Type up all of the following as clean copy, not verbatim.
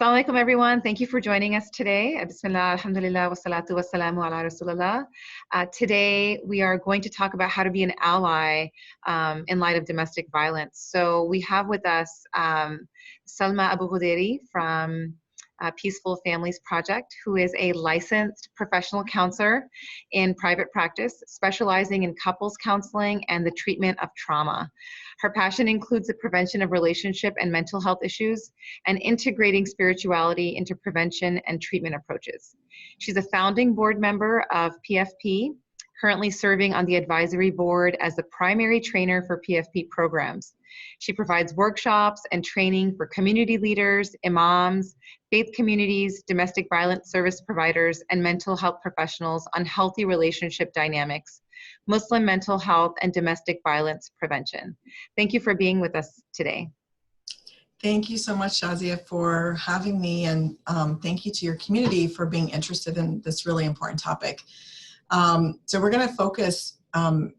Assalamu alaikum, everyone. Thank you for joining us today. Bismillah, alhamdulillah, wassalatu wassalamu ala rasulullah. Today, we are going to talk about how to be an ally in light of domestic violence. So we have with us Salma Abu Ghudairi from Peaceful Families Project, who is a licensed professional counselor in private practice, specializing in couples counseling and the treatment of trauma. Her passion includes the prevention of relationship and mental health issues and integrating spirituality into prevention and treatment approaches. She's a founding board member of PFP, currently serving on the advisory board as the primary trainer for PFP programs. She provides workshops and training for community leaders, imams, faith communities, domestic violence service providers, and mental health professionals on healthy relationship dynamics, Muslim mental health, and domestic violence prevention. Thank you for being with us today. Thank you so much, Shazia, for having me, and thank you to your community for being interested in this really important topic. So we're going to focus on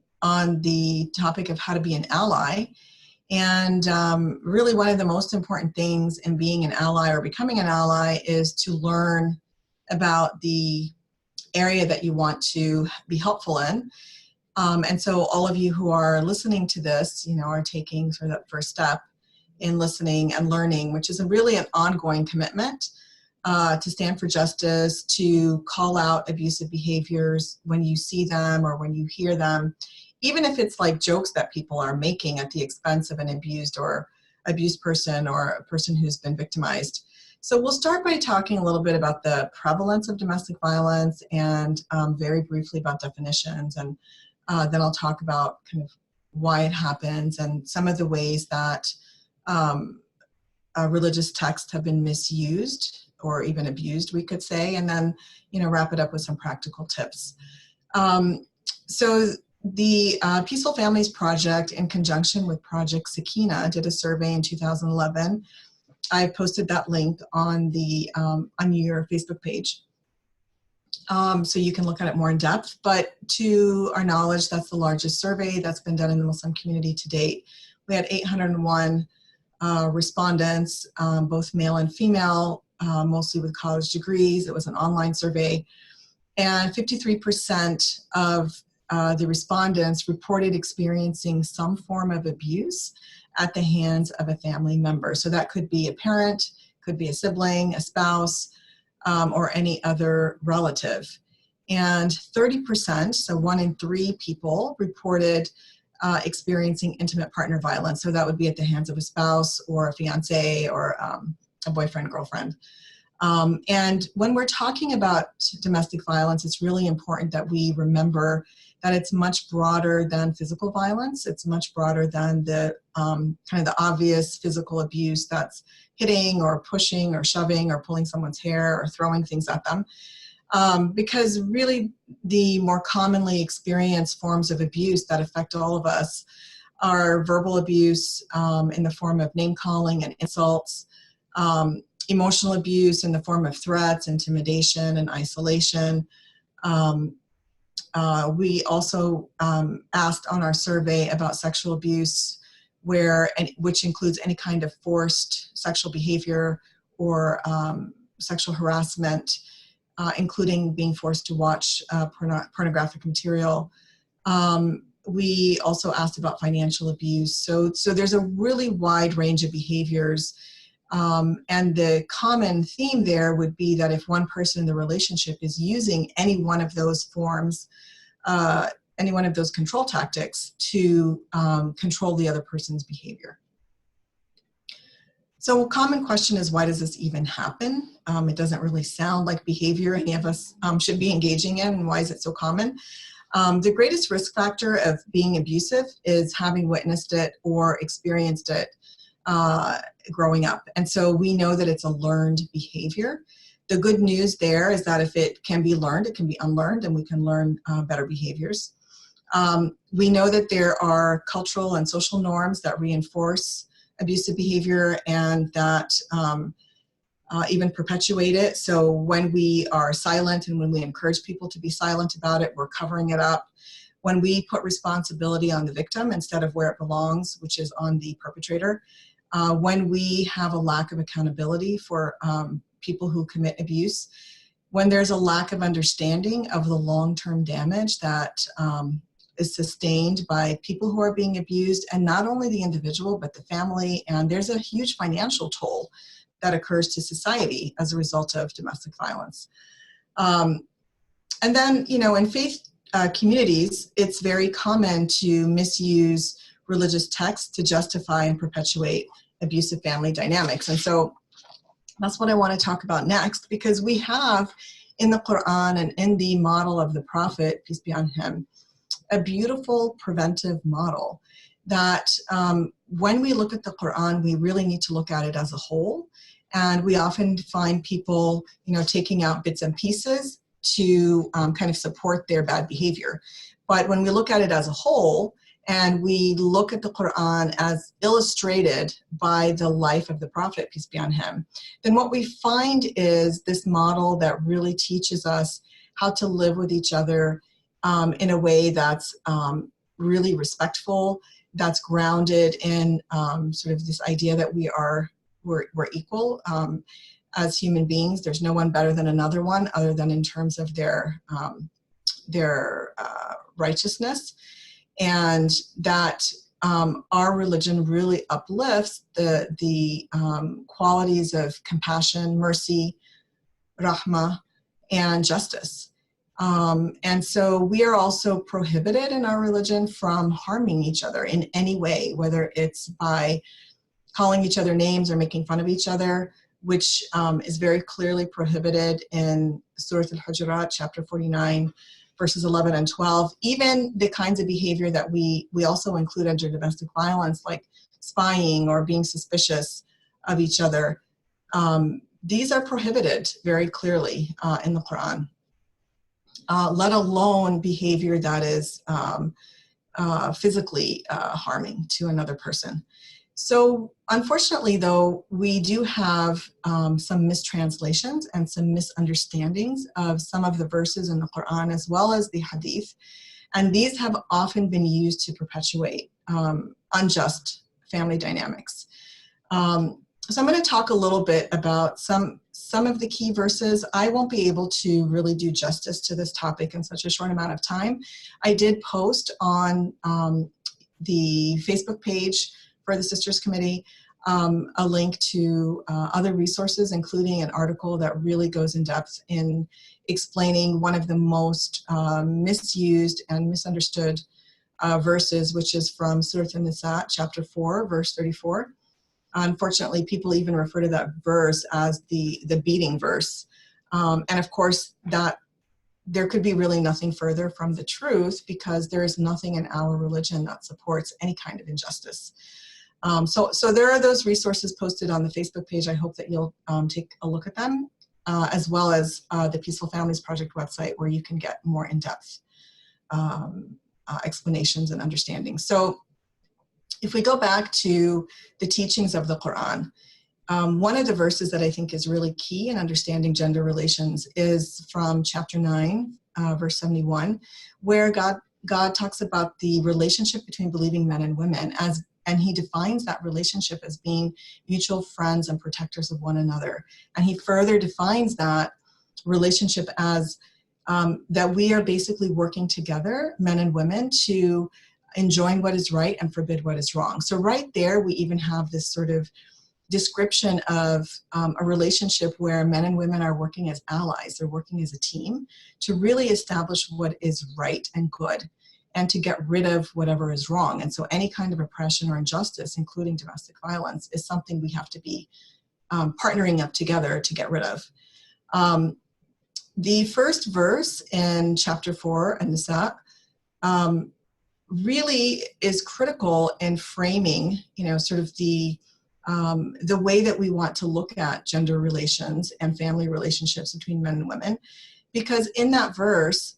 the topic of how to be an ally. And really one of the most important things in being an ally or becoming an ally is to learn about the area that you want to be helpful in. And so all of you who are listening to this, are taking sort of that first step in listening and learning, which is really an ongoing commitment to stand for justice, to call out abusive behaviors when you see them or when you hear them, even if it's like jokes that people are making at the expense of an abused person or a person who's been victimized. So we'll start by talking a little bit about the prevalence of domestic violence and very briefly about definitions, and then I'll talk about kind of why it happens and some of the ways that religious texts have been misused or even abused, we could say, and then wrap it up with some practical tips. So the Peaceful Families Project, in conjunction with Project Sakina, did a survey in 2011. I posted that link on your Facebook page, so you can look at it more in depth. But to our knowledge, that's the largest survey that's been done in the Muslim community to date. We had 801 respondents, both male and female, mostly with college degrees. It was an online survey, and 53% of the respondents reported experiencing some form of abuse at the hands of a family member. So that could be a parent, could be a sibling, a spouse, or any other relative. And 30%, so 1 in 3 people, reported experiencing intimate partner violence. So that would be at the hands of a spouse or a fiance or a boyfriend, girlfriend. And when we're talking about domestic violence, it's really important that we remember that it's much broader than physical violence. It's much broader than the kind of the obvious physical abuse that's hitting or pushing or shoving or pulling someone's hair or throwing things at them. Because really the more commonly experienced forms of abuse that affect all of us are verbal abuse in the form of name calling and insults, emotional abuse in the form of threats, intimidation, and isolation. We also asked on our survey about sexual abuse, which includes any kind of forced sexual behavior or sexual harassment, including being forced to watch pornographic material. We also asked about financial abuse. So there's a really wide range of behaviors. And the common theme there would be that if one person in the relationship is using any one of those forms, any one of those control tactics to control the other person's behavior. So a common question is, why does this even happen? It doesn't really sound like behavior any of us should be engaging in, and why is it so common? The greatest risk factor of being abusive is having witnessed it or experienced it growing up. And so we know that it's a learned behavior. The good news there is that if it can be learned, it can be unlearned, and we can learn better behaviors. We know that there are cultural and social norms that reinforce abusive behavior and that even perpetuate it. So when we are silent and when we encourage people to be silent about it, we're covering it up. When we put responsibility on the victim instead of where it belongs, which is on the perpetrator, when we have a lack of accountability for people who commit abuse, when there's a lack of understanding of the long-term damage that is sustained by people who are being abused, and not only the individual, but the family, and there's a huge financial toll that occurs to society as a result of domestic violence. And then, in faith communities, it's very common to misuse religious texts to justify and perpetuate abusive family dynamics. And so that's what I want to talk about next, because we have in the Quran and in the model of the Prophet, peace be on him, a beautiful preventive model that when we look at the Quran, we really need to look at it as a whole. And we often find people, taking out bits and pieces to kind of support their bad behavior. But when we look at it as a whole, and we look at the Quran as illustrated by the life of the Prophet, peace be on him, then what we find is this model that really teaches us how to live with each other in a way that's really respectful, that's grounded in sort of this idea that we're equal as human beings. There's no one better than another one, other than in terms of their righteousness, and that our religion really uplifts the qualities of compassion, mercy, rahmah, and justice. And so we are also prohibited in our religion from harming each other in any way, whether it's by calling each other names or making fun of each other, which is very clearly prohibited in Surah Al-Hujurat, chapter 49, verses 11 and 12. Even the kinds of behavior that we also include under domestic violence, like spying or being suspicious of each other, these are prohibited very clearly in the Quran, let alone behavior that is physically harming to another person. So unfortunately, though, we do have some mistranslations and some misunderstandings of some of the verses in the Quran as well as the Hadith. And these have often been used to perpetuate unjust family dynamics. So I'm going to talk a little bit about some of the key verses. I won't be able to really do justice to this topic in such a short amount of time. I did post on the Facebook page for the Sisters Committee a link to other resources, including an article that really goes in depth in explaining one of the most misused and misunderstood verses, which is from Surah An-Nisa, chapter 4, verse 34. Unfortunately, people even refer to that verse as the beating verse. And of course, that there could be really nothing further from the truth, because there is nothing in our religion that supports any kind of injustice. So there are those resources posted on the Facebook page. I hope that you'll take a look at them, as well as the Peaceful Families Project website, where you can get more in-depth explanations and understanding. So if we go back to the teachings of the Quran, one of the verses that I think is really key in understanding gender relations is from chapter 9, verse 71, where God talks about the relationship between believing men and women, and he defines that relationship as being mutual friends and protectors of one another. And he further defines that relationship as that we are basically working together, men and women, to enjoin what is right and forbid what is wrong. So right there, we even have this sort of description of a relationship where men and women are working as allies. They're working as a team to really establish what is right and good, and to get rid of whatever is wrong. And so any kind of oppression or injustice, including domestic violence, is something we have to be partnering up together to get rid of. The first verse in chapter 4, An-Nisa, really is critical in framing, sort of the way that we want to look at gender relations and family relationships between men and women. Because in that verse,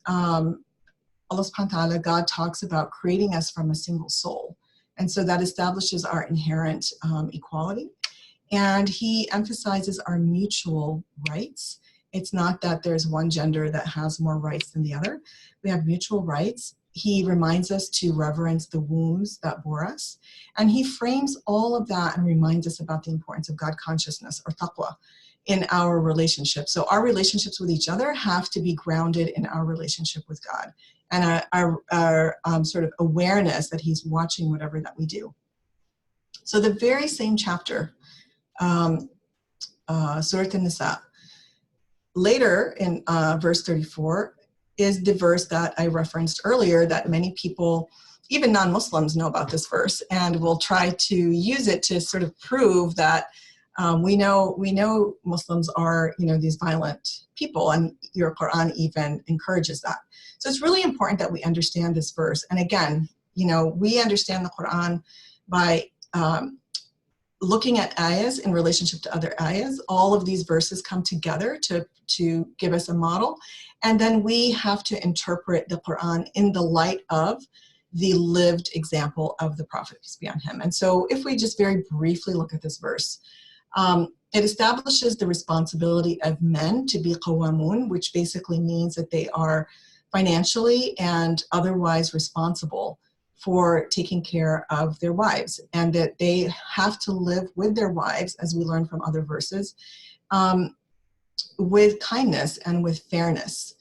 Allah subhanahu wa ta'ala, God talks about creating us from a single soul. And so that establishes our inherent equality. And he emphasizes our mutual rights. It's not that there's one gender that has more rights than the other. We have mutual rights. he reminds us to reverence the wombs that bore us. And he frames all of that and reminds us about the importance of God consciousness, or taqwa, in our relationships. So our relationships with each other have to be grounded in our relationship with God, and our sort of awareness that he's watching whatever that we do. So the very same chapter, Surah An-Nisa, later in verse 34, is the verse that I referenced earlier, that many people, even non-Muslims, know about this verse and will try to use it to sort of prove that we know Muslims are, these violent people, and your Quran even encourages that. So it's really important that we understand this verse. And again, we understand the Quran by looking at ayahs in relationship to other ayahs. All of these verses come together to give us a model. And then we have to interpret the Quran in the light of the lived example of the Prophet, peace be on him. And so if we just very briefly look at this verse, it establishes the responsibility of men to be qawamun, which basically means that they are financially and otherwise responsible for taking care of their wives, and that they have to live with their wives, as we learn from other verses, with kindness and with fairness.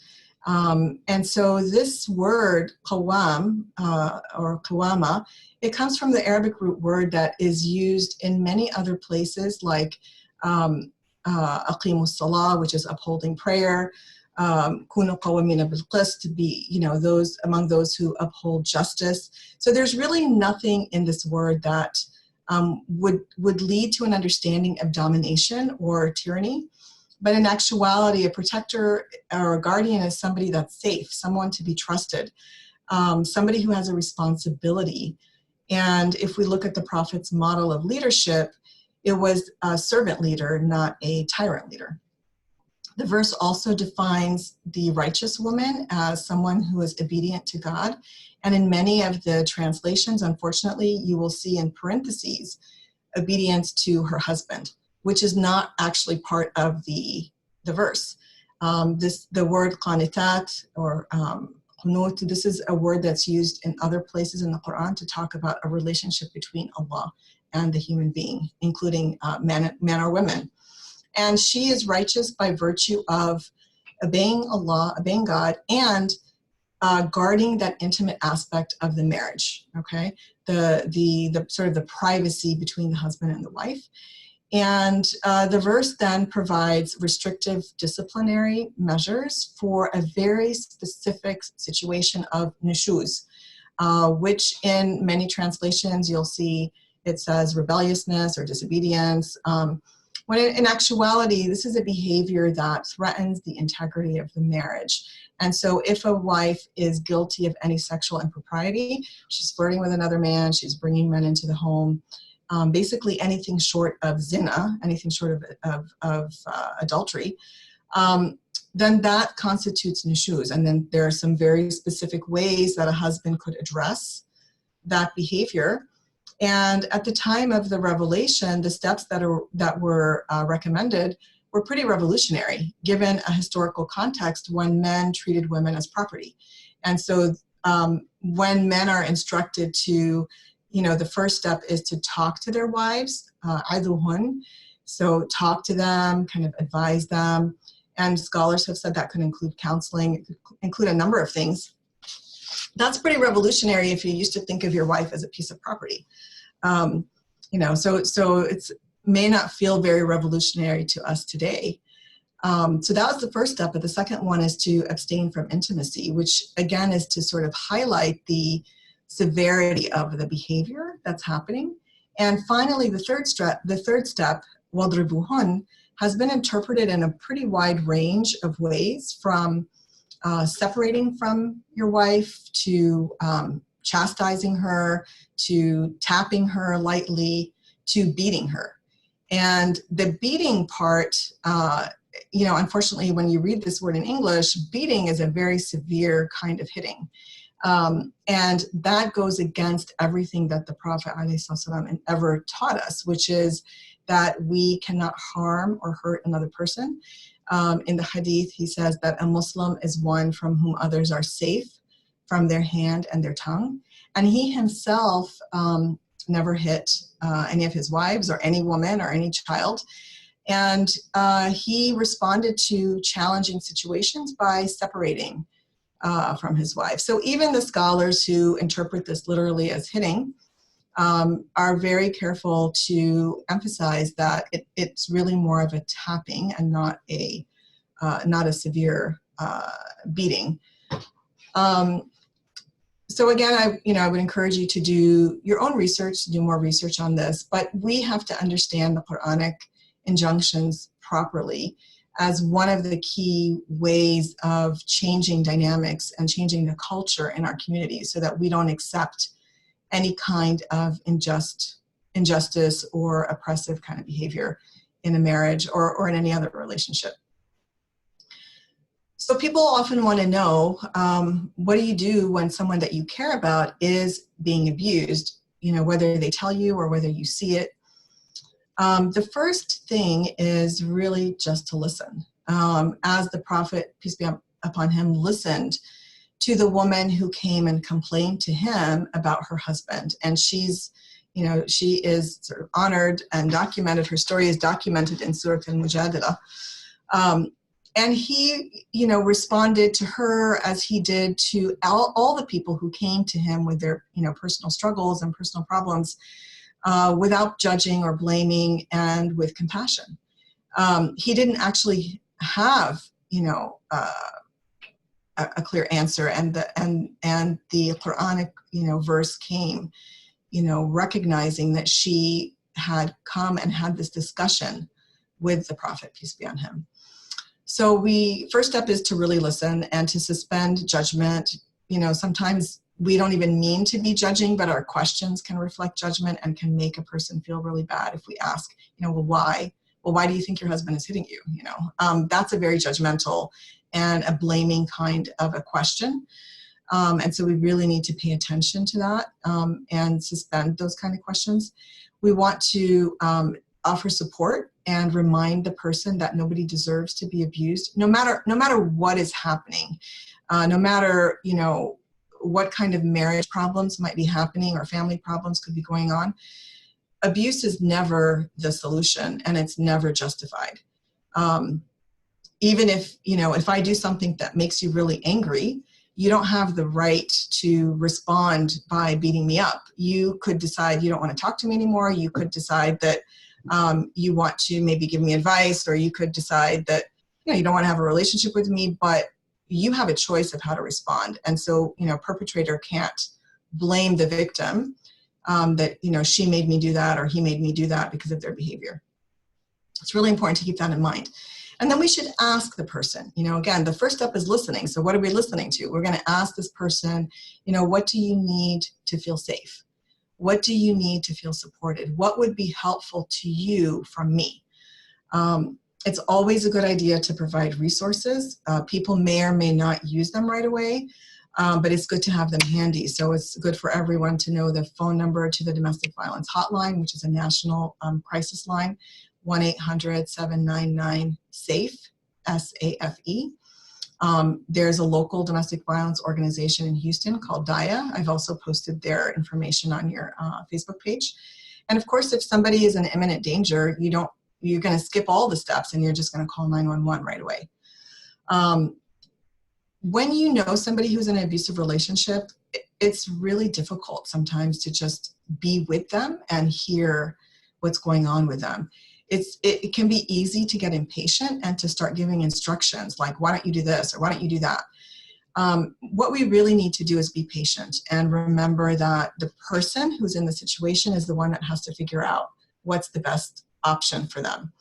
And so this word qawam, or qawama, it comes from the Arabic root word that is used in many other places, like aqimus salah, which is upholding prayer, kunu qawamina bil qist, to be, those among those who uphold justice. So there's really nothing in this word that would lead to an understanding of domination or tyranny. But in actuality, a protector or a guardian is somebody that's safe, someone to be trusted, somebody who has a responsibility. And if we look at the Prophet's model of leadership, it was a servant leader, not a tyrant leader. The verse also defines the righteous woman as someone who is obedient to God. And in many of the translations, unfortunately, you will see in parentheses, obedience to her husband, which is not actually part of the verse. The word qanitat or qunut, this is a word that's used in other places in the Quran to talk about a relationship between Allah and the human being, including men or women. And she is righteous by virtue of obeying Allah, obeying God, and guarding that intimate aspect of the marriage, okay? The sort of the privacy between the husband and the wife. And the verse then provides restrictive disciplinary measures for a very specific situation of nushuz, which in many translations you'll see it says rebelliousness or disobedience, when in actuality this is a behavior that threatens the integrity of the marriage. And so if a wife is guilty of any sexual impropriety, she's flirting with another man, she's bringing men into the home, basically anything short of zina, anything short of adultery, then that constitutes nushuz. And then there are some very specific ways that a husband could address that behavior. And at the time of the revelation, the steps that were recommended were pretty revolutionary, given a historical context when men treated women as property. And so when men are instructed to, the first step is to talk to their wives, aduhun, so talk to them, kind of advise them. And scholars have said that could include counseling, it could include a number of things. That's pretty revolutionary if you used to think of your wife as a piece of property. So it's may not feel very revolutionary to us today. So that was the first step, but the second one is to abstain from intimacy, which again is to sort of highlight the severity of the behavior that's happening. And finally, the third step, wadribuhun, has been interpreted in a pretty wide range of ways, from separating from your wife to chastising her, to tapping her lightly, to beating her. And the beating part, unfortunately, when you read this word in English, beating is a very severe kind of hitting. And that goes against everything that the Prophet ﷺ ever taught us, which is that we cannot harm or hurt another person. In the hadith, he says that a Muslim is one from whom others are safe from their hand and their tongue. And he himself never hit any of his wives or any woman or any child. And he responded to challenging situations by separating from his wife. So even the scholars who interpret this literally as hitting are very careful to emphasize that it's really more of a tapping and not a severe beating. So again, I would encourage you to do your own research, to do more research on this, but we have to understand the Quranic injunctions properly as one of the key ways of changing dynamics and changing the culture in our communities so that we don't accept any kind of injustice or oppressive kind of behavior in a marriage or in any other relationship. So people often want to know, what do you do when someone that you care about is being abused, whether they tell you or whether you see it. The first thing is really just to listen. As the Prophet, peace be upon him, listened to the woman who came and complained to him about her husband. And she is sort of honored and documented. Her story is documented in Surah Al-Mujadila. And he, responded to her as he did to all the people who came to him with their, personal struggles and personal problems, without judging or blaming and with compassion. He didn't actually have, a clear answer, and the Quranic, verse came, recognizing that she had come and had this discussion with the Prophet, peace be on him. So first step is to really listen and to suspend judgment. Sometimes we don't even mean to be judging, but our questions can reflect judgment and can make a person feel really bad if we ask, well, why? Well, why do you think your husband is hitting you? That's a very judgmental and a blaming kind of a question. And so we really need to pay attention to that and suspend those kind of questions. We want to offer support and remind the person that nobody deserves to be abused, no matter what is happening, no matter, what kind of marriage problems might be happening or family problems could be going on. Abuse is never the solution, and it's never justified. Even if I do something that makes you really angry, you don't have the right to respond by beating me up. You could decide you don't want to talk to me anymore. You could decide that you want to maybe give me advice, or you could decide that you don't want to have a relationship with me, but you have a choice of how to respond. And so, perpetrator can't blame the victim that, she made me do that or he made me do that because of their behavior. It's really important to keep that in mind. And then we should ask the person, again, the first step is listening. So what are we listening to? We're going to ask this person, what do you need to feel safe? What do you need to feel supported? What would be helpful to you from me? It's always a good idea to provide resources. People may or may not use them right away, but it's good to have them handy. So it's good for everyone to know the phone number to the domestic violence hotline, which is a national crisis line, 1-800-799-SAFE, SAFE. There's a local domestic violence organization in Houston called DIA. I've also posted their information on your Facebook page. And of course, if somebody is in imminent danger, you're going to skip all the steps and you're just going to call 911 right away. When you know somebody who's in an abusive relationship, it's really difficult sometimes to just be with them and hear what's going on with them. It can be easy to get impatient and to start giving instructions like, why don't you do this or why don't you do that? What we really need to do is be patient and remember that the person who's in the situation is the one that has to figure out what's the best option for them.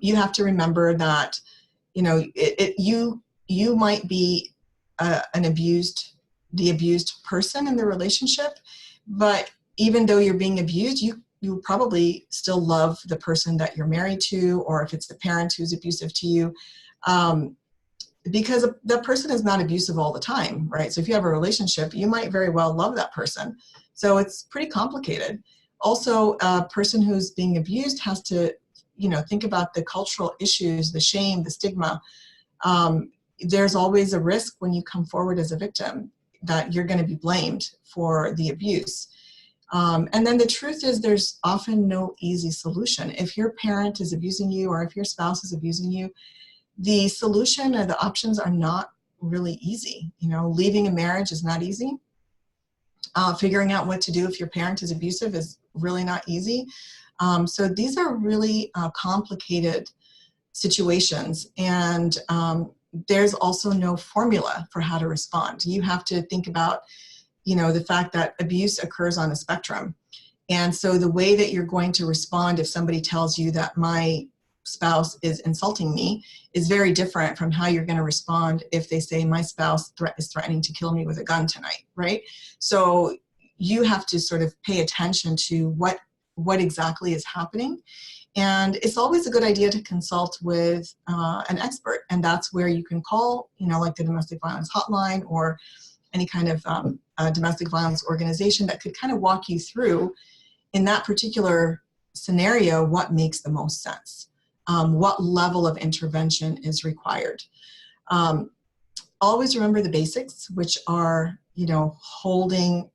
You have to remember that, you might be the abused person in the relationship, but even though you're being abused, you probably still love the person that you're married to, or if it's the parent who's abusive to you, because that person is not abusive all the time, right? So if you have a relationship, you might very well love that person. So it's pretty complicated. Also, a person who's being abused has to, think about the cultural issues, the shame, the stigma. There's always a risk when you come forward as a victim. that you're going to be blamed for the abuse. And then the truth is there's often no easy solution. If your parent is abusing you or if your spouse is abusing you, the solution or the options are not really easy. You know, leaving a marriage is not easy. Figuring out what to do if your parent is abusive is really not easy. So these are really complicated situations, and there's also no formula for how to respond. You have to think about, you know, the fact that abuse occurs on a spectrum. And so the way that you're going to respond if somebody tells you that my spouse is insulting me is very different from how you're going to respond if they say my spouse is threatening to kill me with a gun tonight, right? So you have to sort of pay attention to what exactly is happening. And it's always a good idea to consult with an expert. And that's where you can call, you know, like the domestic violence hotline or any kind of domestic violence organization that could kind of walk you through in that particular scenario what makes the most sense. What level of intervention is required. Always remember the basics, which are, you know, holding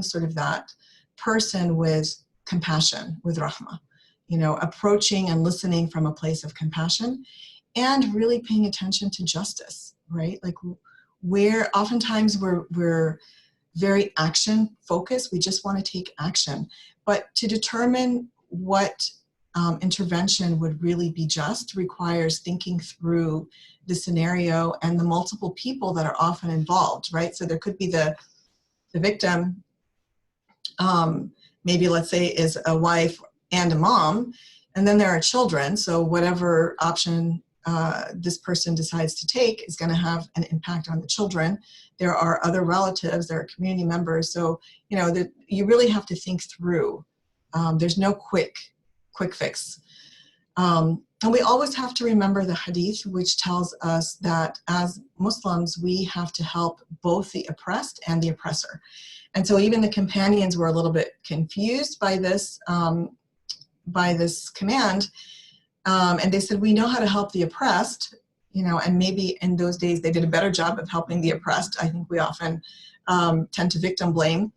sort of that person with compassion, with rahma, you know, approaching and listening from a place of compassion and really paying attention to justice, right? Like where oftentimes we're very action focused. We just want to take action, but to determine what intervention would really be just requires thinking through the scenario and the multiple people that are often involved, right? So there could be the victim, maybe let's say is a wife and a mom, and then there are children. So whatever option this person decides to take is going to have an impact on the children. There are other relatives, there are community members. So, you know, that you really have to think through. There's no quick fix. And we always have to remember the hadith, which tells us that as Muslims, we have to help both the oppressed and the oppressor. And so even the companions were a little bit confused by this command. And they said, we know how to help the oppressed, you know, and maybe in those days they did a better job of helping the oppressed. I think we often tend to victim blame.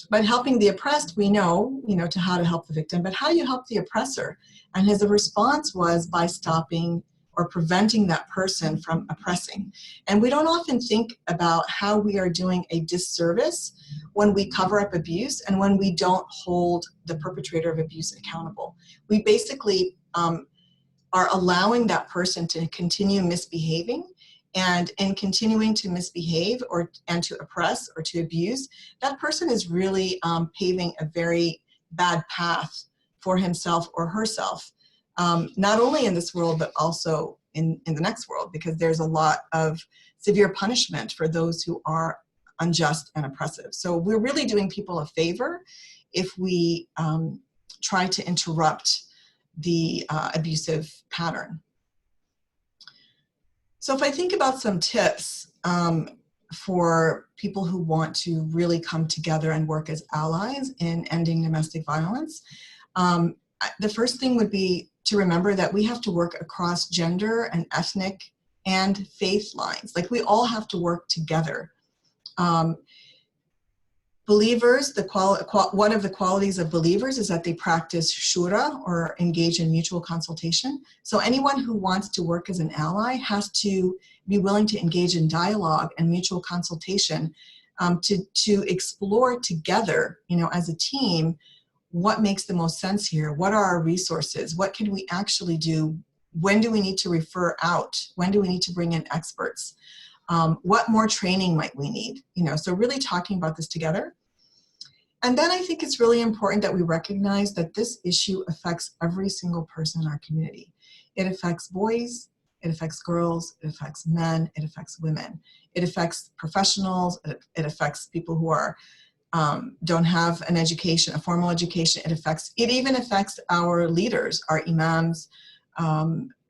But helping the oppressed, we know, you know, to how to help the victim, but how do you help the oppressor? And his response was by stopping or preventing that person from oppressing. And we don't often think about how we are doing a disservice when we cover up abuse and when we don't hold the perpetrator of abuse accountable. We basically are allowing that person to continue misbehaving, and in continuing to misbehave and to oppress or to abuse, that person is really paving a very bad path for himself or herself, not only in this world, but also in the next world, because there's a lot of severe punishment for those who are unjust and oppressive. So we're really doing people a favor if we try to interrupt the abusive pattern. So if I think about some tips for people who want to really come together and work as allies in ending domestic violence, the first thing would be to remember that we have to work across gender and ethnic and faith lines. Like we all have to work together. Believers, one of the qualities of believers is that they practice shura, or engage in mutual consultation. So anyone who wants to work as an ally has to be willing to engage in dialogue and mutual consultation to explore together, you know, as a team, what makes the most sense here? What are our resources? What can we actually do? When do we need to refer out? When do we need to bring in experts? What more training might we need? You know, so really talking about this together. And then I think it's really important that we recognize that this issue affects every single person in our community. It affects boys, it affects girls, it affects men, it affects women. It affects professionals, it affects people who are don't have an education, a formal education. It even affects our leaders, our imams.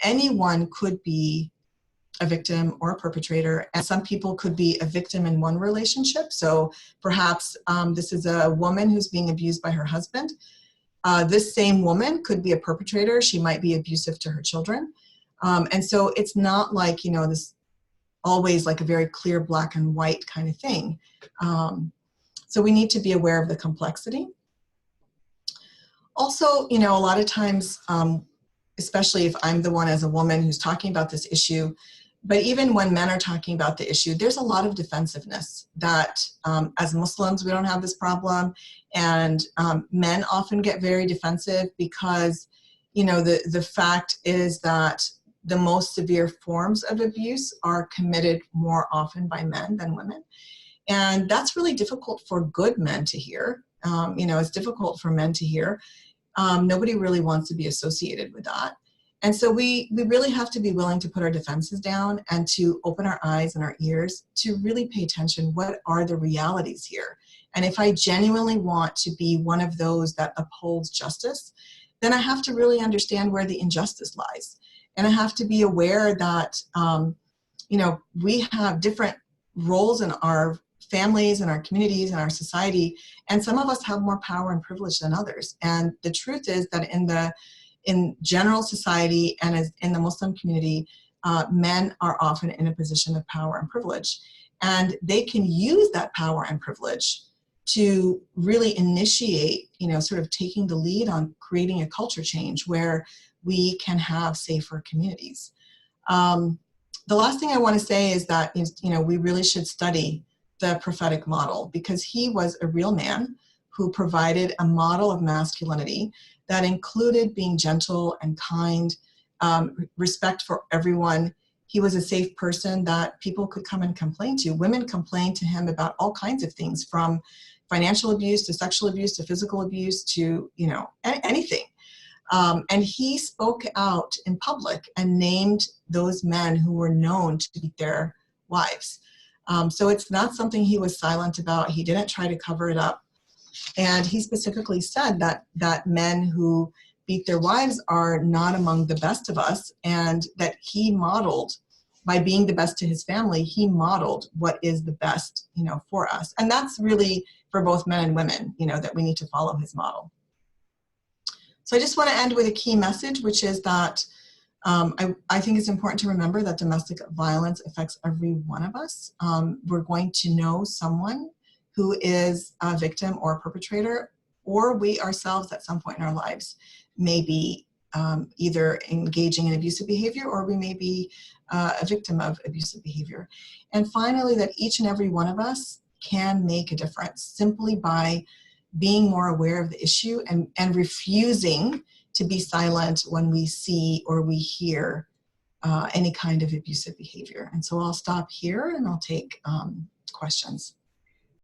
Anyone could be a victim or a perpetrator, and some people could be a victim in one relationship. So perhaps this is a woman who's being abused by her husband. This same woman could be a perpetrator. She might be abusive to her children. And so it's not like, you know, this always like a very clear black and white kind of thing. So we need to be aware of the complexity. Also, you know, a lot of times, especially if I'm the one as a woman who's talking about this issue, but even when men are talking about the issue, there's a lot of defensiveness that as Muslims, we don't have this problem. And men often get very defensive because, you know, the fact is that the most severe forms of abuse are committed more often by men than women. And that's really difficult for good men to hear. You know, it's difficult for men to hear. Nobody really wants to be associated with that. And so we really have to be willing to put our defenses down and to open our eyes and our ears to really pay attention. What are the realities here? And if I genuinely want to be one of those that upholds justice, then I have to really understand where the injustice lies. And I have to be aware that, you know, we have different roles in our families and our communities and our society, and some of us have more power and privilege than others. And the truth is that in general society and as in the Muslim community, men are often in a position of power and privilege. And they can use that power and privilege to really initiate, you know, sort of taking the lead on creating a culture change where we can have safer communities. The last thing I want to say is that, you know, we really should study the prophetic model, because he was a real man who provided a model of masculinity that included being gentle and kind, respect for everyone. He was a safe person that people could come and complain to. Women complained to him about all kinds of things, from financial abuse to sexual abuse to physical abuse to, you know, anything. And he spoke out in public and named those men who were known to beat their wives. So it's not something he was silent about. He didn't try to cover it up. And he specifically said that men who beat their wives are not among the best of us, and that he modeled, by being the best to his family, he modeled what is the best, you know, for us. And that's really for both men and women, you know, that we need to follow his model. So I just want to end with a key message, which is that I think it's important to remember that domestic violence affects every one of us. We're going to know someone who is a victim or a perpetrator, or we ourselves at some point in our lives may be either engaging in abusive behavior, or we may be a victim of abusive behavior. And finally, that each and every one of us can make a difference simply by being more aware of the issue and refusing to be silent when we see or we hear any kind of abusive behavior. And so I'll stop here and I'll take questions.